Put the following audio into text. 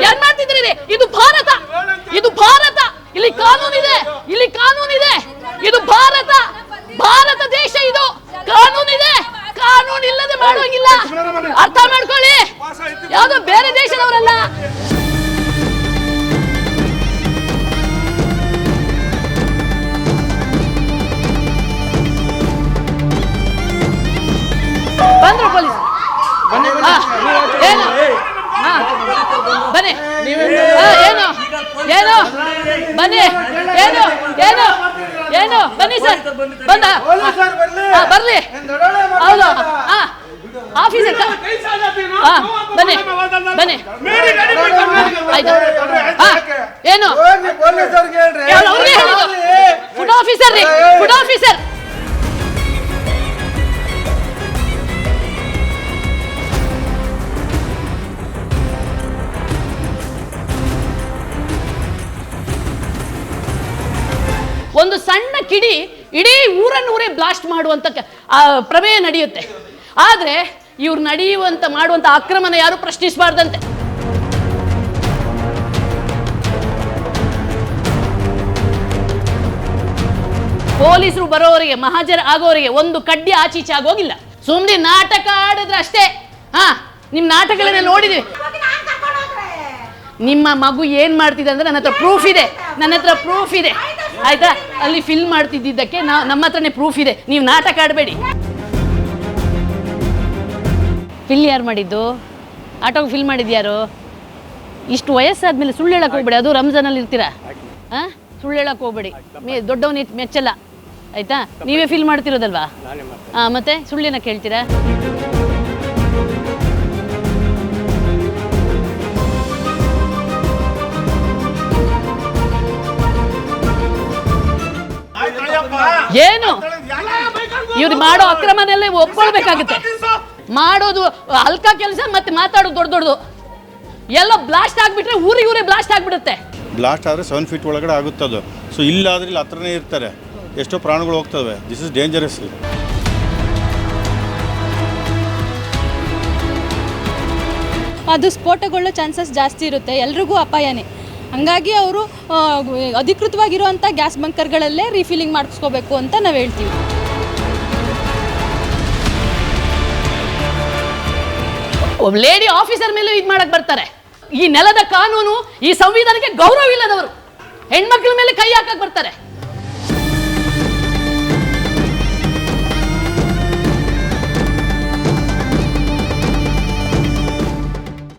ಏನ್ ಮಾಡ್ತಿದ್ರಿ? ಇದು ಭಾರತ, ಇದು ಭಾರತ. ಇಲ್ಲಿ ಕಾನೂನಿದೆ, ಇಲ್ಲಿ ಕಾನೂನಿದೆ. ಇದು ಭಾರತ, ಭಾರತ ದೇಶ. ಇದು ಕಾನೂನಿದೆ. ಕಾನೂನು ಇಲ್ಲದೆ ಮಾಡೋಂಗಿಲ್ಲ. ಅರ್ಥ ಮಾಡ್ಕೊಳ್ಳಿ. ಯಾವ್ದೋ ಬೇರೆ ದೇಶದವರಲ್ಲ. ಬಂದ್ರು ಪೊಲೀಸ್. ಏನು ಬನ್ನಿ, ಏನು ಏನು ಬನ್ನಿ, ಏನು ಏನು ಏನು ಬನ್ನಿ ಸರ್. ಬಂದ ಬರ್ಲಿ. ಹೌದು, ಆಫೀಸರ್ ಬನ್ನಿ ಬನ್ನಿ. ಆಯ್ತು. ಏನು ಅವ್ರಿಗೆ ಹೇಳಿದ್ದು ಫುಡ್ ಆಫೀಸರ್ ರೀ, ಫುಡ್ ಆಫೀಸರ್. ಒಂದು ಸಣ್ಣ ಕಿಡಿ ಇಡೀ ಊರನ್ನೂರೇ ಬ್ಲಾಸ್ಟ್ ಮಾಡುವಂತ ಪ್ರಮೇಯ ನಡೆಯುತ್ತೆ. ಆದ್ರೆ ಇವ್ರು ನಡೆಯುವಂತ ಮಾಡುವಂತ ಅಕ್ರಮನ ಯಾರು ಪ್ರಶ್ನಿಸಬಾರ್ದಂತೆ. ಪೊಲೀಸರು ಬರೋವರಿಗೆ, ಮಹಾಜರ ಆಗೋವರಿಗೆ ಒಂದು ಕಡ್ಡಿ ಆಚೀಚೆ ಆಗೋಗಿಲ್ಲ. ಸುಮ್ಮನೆ ನಾಟಕ ಆಡಿದ್ರೆ ಅಷ್ಟೇ. ನಿಮ್ ನಾಟಕಗಳನ್ನ ನೋಡಿದ್ವಿ. ನಿಮ್ಮ ಮಗು ಏನ್ ಮಾಡ್ತಿದೆ ಅಂದ್ರೆ ನನ್ನ ಹತ್ರ ಪ್ರೂಫ್ ಇದೆ, ನನ್ನ ಹತ್ರ ಪ್ರೂಫ್ ಇದೆ. ಆಯ್ತಾ? ಅಲ್ಲಿ ಫಿಲ್ಮ್ ಮಾಡ್ತಿದ್ದಕ್ಕೆ ನಮ್ಮ ಹತ್ರನೇ ಪ್ರೂಫ್ ಇದೆ. ನೀವು ನಾಟಕ ಆಡಬೇಡಿ. ಫಿಲ್ ಯಾರು ಮಾಡಿದ್ದು? ಆಟೋಗೆ ಫಿಲ್ ಮಾಡಿದ್ಯಾರು? ಇಷ್ಟು ವಯಸ್ಸಾದ್ಮೇಲೆ ಸುಳ್ಳು ಹೇಳಕ್ ಹೋಗ್ಬೇಡಿ. ಅದು ರಂಜಾನಲ್ಲಿ ಇರ್ತೀರಾ. ಸುಳ್ಳು ಹೇಳಕ್ ಹೋಗ್ಬೇಡಿ. ದೊಡ್ಡವನಿ ಮೆಚ್ಚಲ್ಲ. ಆಯ್ತಾ? ನೀವೇ ಫಿಲ್ ಮಾಡ್ತಿರೋದಲ್ವಾ? ಮತ್ತೆ ಸುಳ್ಳಿನಕ್ಕೆ ಹೇಳ್ತೀರಾ? ಏನು ಇವ್ರು ಮಾಡೋ ಅಕ್ರಮನೆಲ್ಲ ಒಪ್ಕೊಳ್ಬೇಕಾಗುತ್ತೆ. ಮಾಡೋದು ಹಲ್ಕ ಕೆಲಸ, ಮತ್ತೆ ಮಾತಾಡೋದು ದೊಡ್ಡ ದೊಡ್ಡದು ಎಲ್ಲ ಬ್ಲಾಸ್ಟ್ ಆಗ್ಬಿಟ್ರೆ ಊರೇ ಬ್ಲಾಸ್ಟ್ ಆಗ್ಬಿಡುತ್ತೆ. ಬ್ಲಾಸ್ಟ್ ಆದರೆ 7 ಫೀಟ್ ಒಳಗಡೆ ಆಗುತ್ತದು. ಸೊ ಇಲ್ಲಾದ್ರೆ ಇಲ್ಲಿ ಹತ್ರನೇ ಇರ್ತಾರೆ, ಎಷ್ಟೋ ಪ್ರಾಣಗಳು ಹೋಗ್ತವೆ. This is dangerous. ಅದು ಸ್ಫೋಟಗೊಳ್ಳೋ ಚಾನ್ಸಸ್ ಜಾಸ್ತಿ ಇರುತ್ತೆ. ಎಲ್ರಿಗೂ ಅಪಾಯನೇ. ಹಂಗಾಗಿ ಅವರು ಅಧಿಕೃತವಾಗಿರುವಂಥ ಗ್ಯಾಸ್ ಬಂಕರ್ಗಳಲ್ಲೇ ರೀಫಿಲಿಂಗ್ ಮಾಡಿಸ್ಕೋಬೇಕು ಅಂತ ನಾವು ಹೇಳ್ತೀವಿ. ಒಬ್ಬ ಲೇಡಿ ಆಫೀಸರ್ ಮೇಲೂ ಇದು ಮಾಡಕ್ ಬರ್ತಾರೆ. ಈ ನೆಲದ ಕಾನೂನು, ಈ ಸಂವಿಧಾನಕ್ಕೆ ಗೌರವ ಇಲ್ಲದವರು ಹೆಣ್ಮಕ್ಳ ಮೇಲೆ ಕೈ ಹಾಕಕ್ ಬರ್ತಾರೆ.